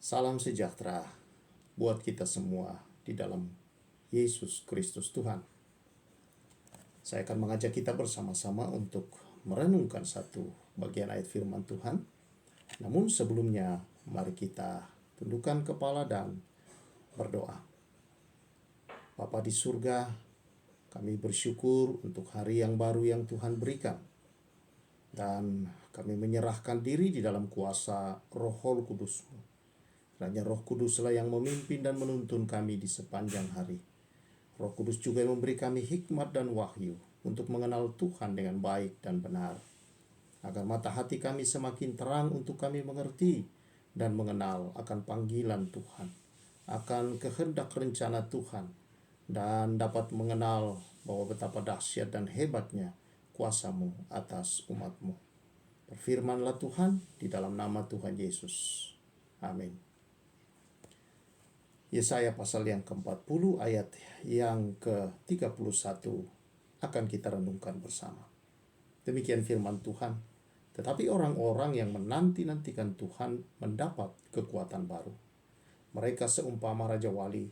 Salam sejahtera buat kita semua di dalam Yesus Kristus Tuhan. Saya akan mengajak kita bersama-sama untuk merenungkan satu bagian ayat firman Tuhan. Namun sebelumnya, mari kita tundukkan kepala dan berdoa. Bapa di surga, kami bersyukur untuk hari yang baru yang Tuhan berikan. Dan kami menyerahkan diri di dalam kuasa Roh Kudus-Mu. Kiranya Roh Kuduslah yang memimpin dan menuntun kami di sepanjang hari. Roh Kudus juga yang memberi kami hikmat dan wahyu untuk mengenal Tuhan dengan baik dan benar. Agar mata hati kami semakin terang untuk kami mengerti dan mengenal akan panggilan Tuhan, akan kehendak rencana Tuhan, dan dapat mengenal bahwa betapa dahsyat dan hebatnya kuasa-Mu atas umat-Mu. Berfirmanlah Tuhan di dalam nama Tuhan Yesus. Amin. Yesaya pasal yang ke-40 ayat yang ke-31 akan kita renungkan bersama. Demikian firman Tuhan. Tetapi orang-orang yang menanti-nantikan Tuhan mendapat kekuatan baru. Mereka seumpama Raja Wali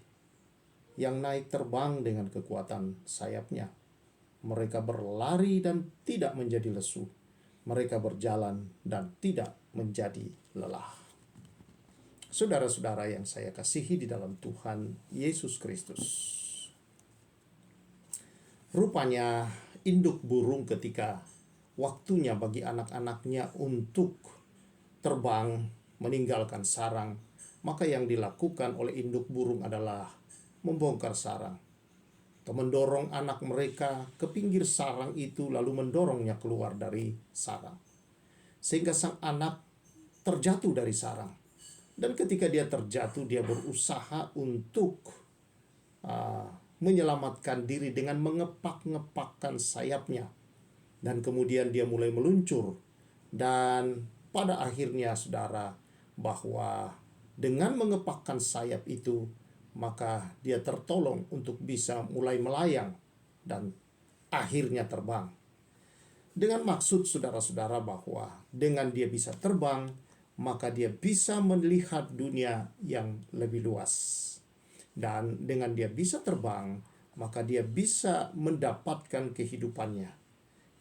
yang naik terbang dengan kekuatan sayapnya. Mereka berlari dan tidak menjadi lesu. Mereka berjalan dan tidak menjadi lelah. Saudara-saudara yang saya kasihi di dalam Tuhan Yesus Kristus. Rupanya induk burung ketika waktunya bagi anak-anaknya untuk terbang meninggalkan sarang, maka yang dilakukan oleh induk burung adalah membongkar sarang atau mendorong anak mereka ke pinggir sarang itu lalu mendorongnya keluar dari sarang. Sehingga sang anak terjatuh dari sarang. Dan ketika dia terjatuh, dia berusaha untuk menyelamatkan diri dengan mengepak-ngepakkan sayapnya. Dan kemudian dia mulai meluncur. Dan pada akhirnya, saudara, bahwa dengan mengepakkan sayap itu, maka dia tertolong untuk bisa mulai melayang dan akhirnya terbang. Dengan maksud saudara-saudara bahwa dengan dia bisa terbang, maka dia bisa melihat dunia yang lebih luas. Dan dengan dia bisa terbang, maka dia bisa mendapatkan kehidupannya,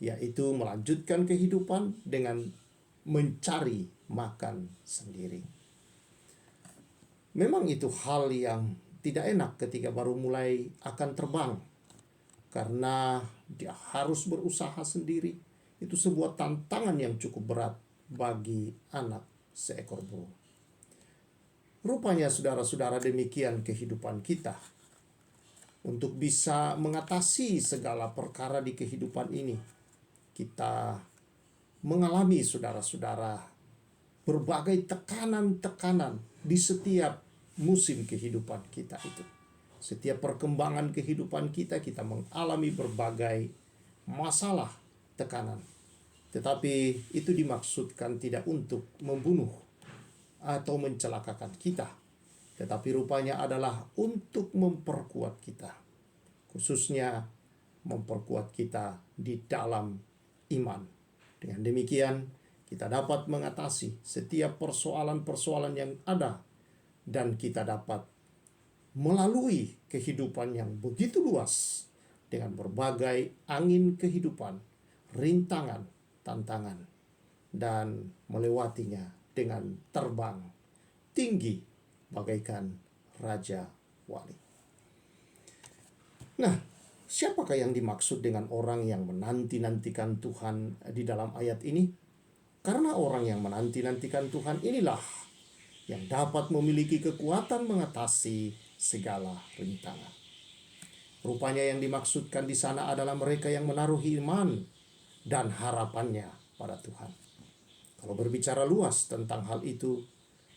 yaitu melanjutkan kehidupan dengan mencari makan sendiri. Memang itu hal yang tidak enak ketika baru mulai akan terbang, karena dia harus berusaha sendiri. Itu sebuah tantangan yang cukup berat bagi anak seekor burung. Rupanya saudara-saudara demikian kehidupan kita. Untuk bisa mengatasi segala perkara di kehidupan ini, kita mengalami saudara-saudara berbagai tekanan-tekanan di setiap musim kehidupan kita itu. Setiap perkembangan kehidupan kita, kita mengalami berbagai masalah, tekanan. Tetapi itu dimaksudkan tidak untuk membunuh atau mencelakakan kita. Tetapi rupanya adalah untuk memperkuat kita. Khususnya memperkuat kita di dalam iman. Dengan demikian kita dapat mengatasi setiap persoalan-persoalan yang ada. Dan kita dapat melalui kehidupan yang begitu luas dengan berbagai angin kehidupan, rintangan, tantangan, dan melewatinya dengan terbang tinggi bagaikan Raja Wali. Nah, siapakah yang dimaksud dengan orang yang menanti-nantikan Tuhan di dalam ayat ini? Karena orang yang menanti-nantikan Tuhan inilah yang dapat memiliki kekuatan mengatasi segala rintangan. Rupanya yang dimaksudkan di sana adalah mereka yang menaruh iman dan harapannya pada Tuhan. Kalau berbicara luas tentang hal itu,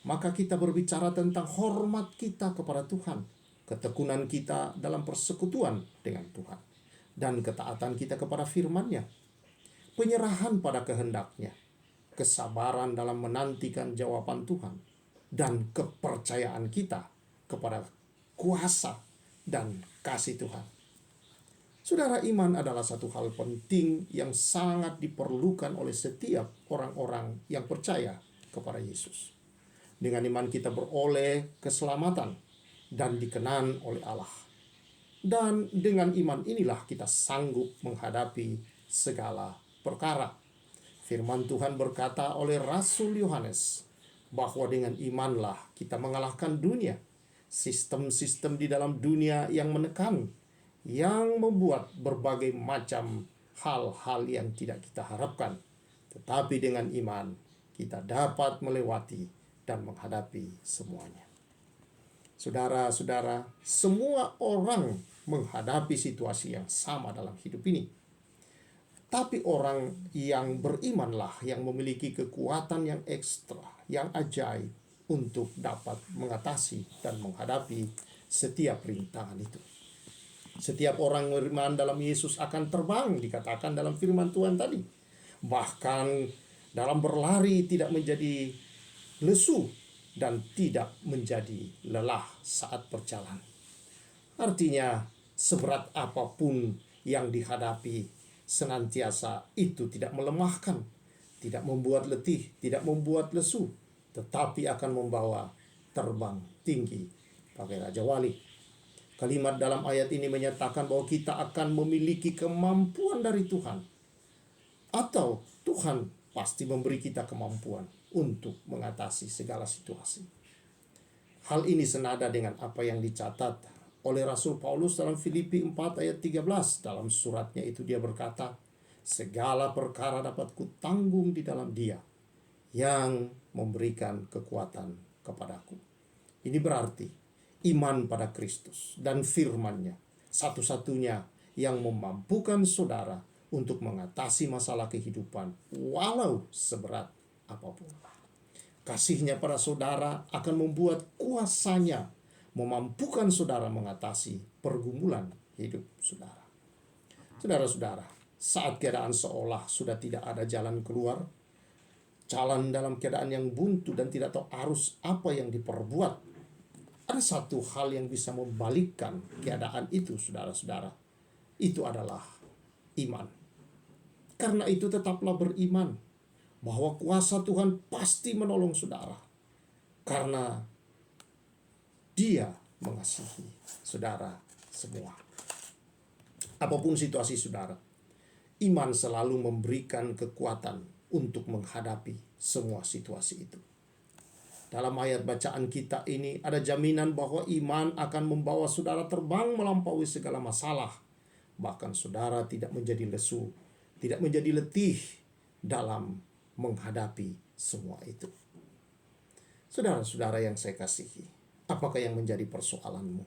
maka kita berbicara tentang hormat kita kepada Tuhan, ketekunan kita dalam persekutuan dengan Tuhan, dan ketaatan kita kepada firman-Nya, penyerahan pada kehendak-Nya, kesabaran dalam menantikan jawaban Tuhan, dan kepercayaan kita kepada kuasa dan kasih Tuhan. Saudara, iman adalah satu hal penting yang sangat diperlukan oleh setiap orang-orang yang percaya kepada Yesus. Dengan iman kita beroleh keselamatan dan dikenan oleh Allah. Dan dengan iman inilah kita sanggup menghadapi segala perkara. Firman Tuhan berkata oleh Rasul Yohanes bahwa dengan imanlah kita mengalahkan dunia. Sistem-sistem di dalam dunia yang menekan, yang membuat berbagai macam hal-hal yang tidak kita harapkan. Tetapi dengan iman kita dapat melewati dan menghadapi semuanya. Saudara-saudara, semua orang menghadapi situasi yang sama dalam hidup ini. Tapi orang yang berimanlah yang memiliki kekuatan yang ekstra, yang ajaib untuk dapat mengatasi dan menghadapi setiap rintangan itu. Setiap orang beriman dalam Yesus akan terbang, dikatakan dalam firman Tuhan tadi. Bahkan dalam berlari tidak menjadi lesu dan tidak menjadi lelah saat berjalan. Artinya, seberat apapun yang dihadapi, senantiasa itu tidak melemahkan, tidak membuat letih, tidak membuat lesu, tetapi akan membawa terbang tinggi bagai Raja Wali. Kalimat dalam ayat ini menyatakan bahwa kita akan memiliki kemampuan dari Tuhan, atau Tuhan pasti memberi kita kemampuan untuk mengatasi segala situasi. Hal ini senada dengan apa yang dicatat oleh Rasul Paulus dalam Filipi 4 ayat 13. Dalam suratnya itu dia berkata, segala perkara dapat kutanggung di dalam Dia yang memberikan kekuatan kepadaku. Ini berarti iman pada Kristus dan firman-Nya satu-satunya yang memampukan saudara untuk mengatasi masalah kehidupan walau seberat apapun. Kasih-Nya pada saudara akan membuat kuasa-Nya memampukan saudara mengatasi pergumulan hidup saudara. Saudara-saudara, saat keadaan seolah sudah tidak ada jalan keluar, jalan dalam keadaan yang buntu dan tidak tahu arus apa yang diperbuat, ada satu hal yang bisa membalikkan keadaan itu, saudara-saudara. Itu adalah iman. Karena itu tetaplah beriman bahwa kuasa Tuhan pasti menolong saudara. Karena Dia mengasihi saudara semua. Apapun situasi saudara, iman selalu memberikan kekuatan untuk menghadapi semua situasi itu. Dalam ayat bacaan kita ini ada jaminan bahwa iman akan membawa saudara terbang melampaui segala masalah. Bahkan saudara tidak menjadi lesu, tidak menjadi letih dalam menghadapi semua itu. Saudara-saudara yang saya kasihi, apakah yang menjadi persoalanmu?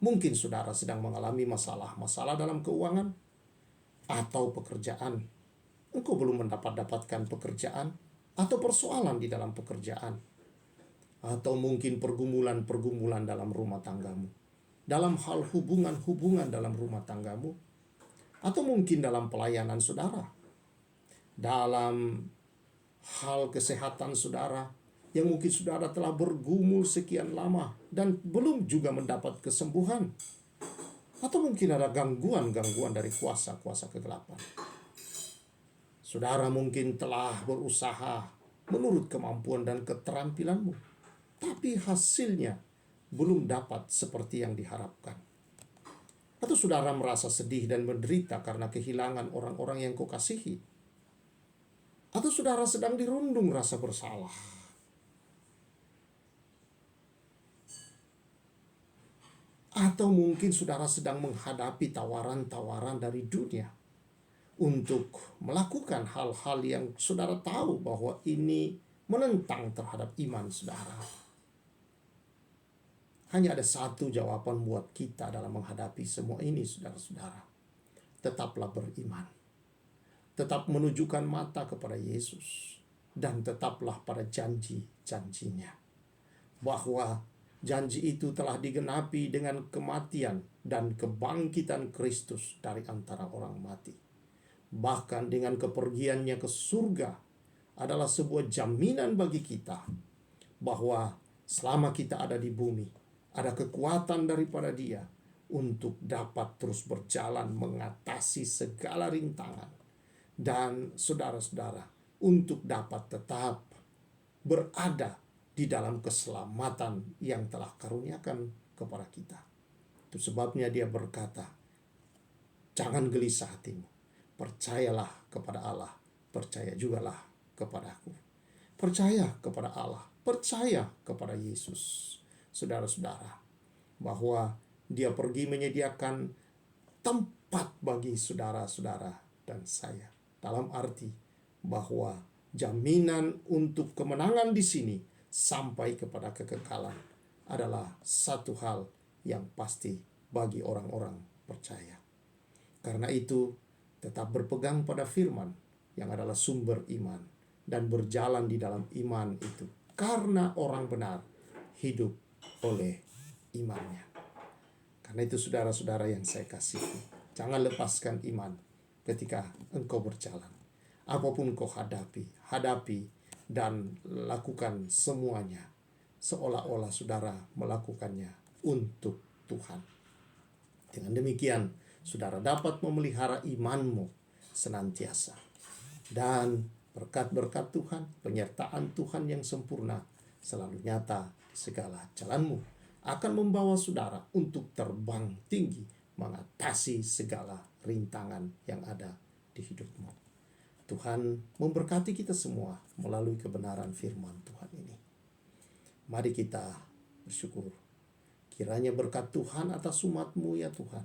Mungkin saudara sedang mengalami masalah dalam keuangan atau pekerjaan. Engkau belum mendapatkan pekerjaan atau persoalan di dalam pekerjaan. Atau mungkin pergumulan dalam rumah tanggamu. Dalam hal hubungan dalam rumah tanggamu. Atau mungkin dalam pelayanan saudara. Dalam hal kesehatan saudara, yang mungkin saudara telah bergumul sekian lama dan belum juga mendapat kesembuhan. Atau mungkin ada gangguan dari kuasa-kuasa kegelapan. Saudara mungkin telah berusaha menurut kemampuan dan keterampilanmu, tapi hasilnya belum dapat seperti yang diharapkan. Atau saudara merasa sedih dan menderita karena kehilangan orang-orang yang kau kasihi. Atau saudara sedang dirundung rasa bersalah. Atau mungkin saudara sedang menghadapi tawaran-tawaran dari dunia untuk melakukan hal-hal yang saudara tahu bahwa ini menentang terhadap iman saudara. Hanya ada satu jawaban buat kita dalam menghadapi semua ini, saudara-saudara. Tetaplah beriman. Tetap menunjukkan mata kepada Yesus. Dan tetaplah pada janji-janjinya. Bahwa janji itu telah digenapi dengan kematian dan kebangkitan Kristus dari antara orang mati. Bahkan dengan kepergiannya ke surga adalah sebuah jaminan bagi kita bahwa selama kita ada di bumi, ada kekuatan daripada Dia untuk dapat terus berjalan mengatasi segala rintangan. Dan saudara-saudara, untuk dapat tetap berada di dalam keselamatan yang telah karuniakan kepada kita. Itu sebabnya dia berkata, jangan gelisah hatimu, percayalah kepada Allah, percaya jugalah kepadaku. Percaya kepada Allah, percaya kepada Yesus, saudara-saudara, bahwa dia pergi menyediakan tempat bagi saudara-saudara dan saya. Dalam arti bahwa jaminan untuk kemenangan di sini sampai kepada kekekalan adalah satu hal yang pasti bagi orang-orang percaya. Karena itu, tetap berpegang pada firman yang adalah sumber iman dan berjalan di dalam iman itu. Karena orang benar hidup oleh imannya. Karena itu saudara-saudara yang saya kasihi, jangan lepaskan iman ketika engkau berjalan. Apapun kau hadapi dan lakukan semuanya seolah-olah saudara melakukannya untuk Tuhan. Dengan demikian, saudara dapat memelihara imanmu senantiasa. Dan berkat-berkat Tuhan, penyertaan Tuhan yang sempurna selalu nyata di segala jalanmu, akan membawa saudara untuk terbang tinggi mengatasi segala rintangan yang ada di hidupmu. Tuhan memberkati kita semua melalui kebenaran firman Tuhan ini. Mari kita bersyukur. Kiranya berkat Tuhan atas umat-Mu ya Tuhan,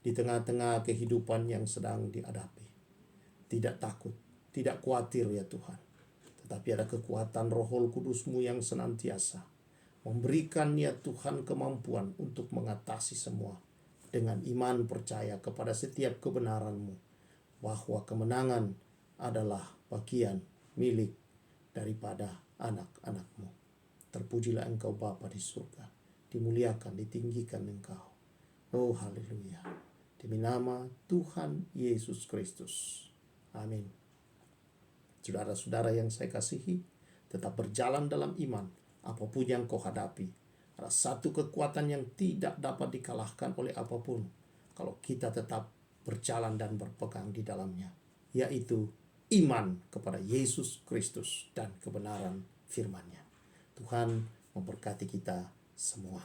di tengah-tengah kehidupan yang sedang dihadapi. Tidak takut, tidak khawatir ya Tuhan, tetapi ada kekuatan Roh Kudus-Mu yang senantiasa memberikan ya Tuhan kemampuan untuk mengatasi semua dengan iman percaya kepada setiap kebenaran-Mu, bahwa kemenangan adalah bagian milik daripada anak-anak-Mu. Terpujilah Engkau Bapa di surga, dimuliakan, ditinggikan Engkau. Oh haleluya. Demi nama Tuhan Yesus Kristus. Amin. Saudara-saudara yang saya kasihi, tetap berjalan dalam iman. Apapun yang kau hadapi, ada satu kekuatan yang tidak dapat dikalahkan oleh apapun kalau kita tetap berjalan dan berpegang di dalamnya, yaitu iman kepada Yesus Kristus dan kebenaran firman-Nya. Tuhan memberkati kita semua.